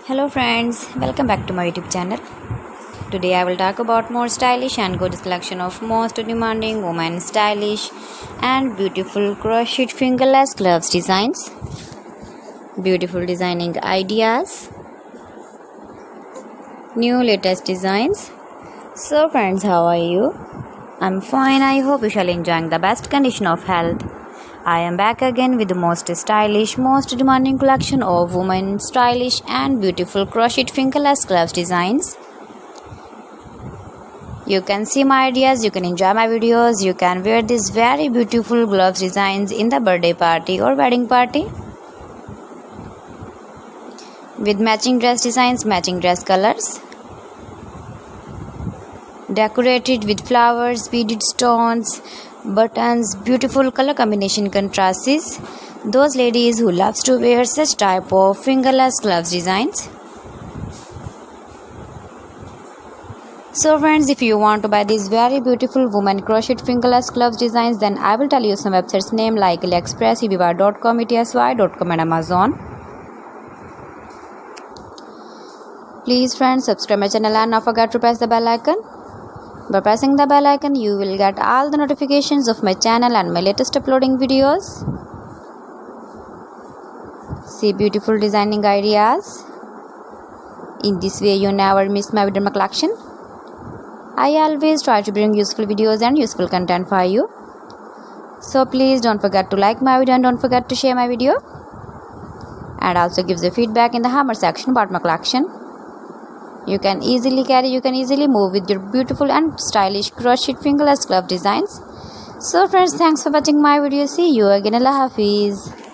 Hello friends, welcome back to my YouTube channel. Today I will talk about more stylish and good selection of most demanding women stylish and beautiful crochet fingerless gloves designs, beautiful designing ideas, new latest designs. So friends, how are you? I'm fine. I hope you shall enjoying the best condition of health. I am back again with the most stylish, most demanding collection of women stylish and beautiful crochet fingerless gloves designs. You can see my ideas, you can enjoy my videos, you can wear these very beautiful gloves designs in the birthday party or wedding party. With matching dress designs, matching dress colors. Decorated with flowers, beaded stones, buttons, beautiful color combination contrasts. Those ladies who loves to wear such type of fingerless gloves designs. So friends, if you want to buy these very beautiful woman crochet fingerless gloves designs, then I will tell you some websites name like AliExpress, eBay.com, etsy.com and Amazon. Please friends, subscribe my channel and not forget to press the bell icon. By pressing the bell icon, you will get all the notifications of my channel and my latest uploading videos. See beautiful designing ideas. In this way, you never miss my video collection. I always try to bring useful videos and useful content for you. So please don't forget to like my video and don't forget to share my video. And also give the feedback in the hammer section about my collection. You can easily carry, you can easily move with your beautiful and stylish crochet fingerless glove designs. So friends, thanks for watching my video. See you again. Allah Hafiz.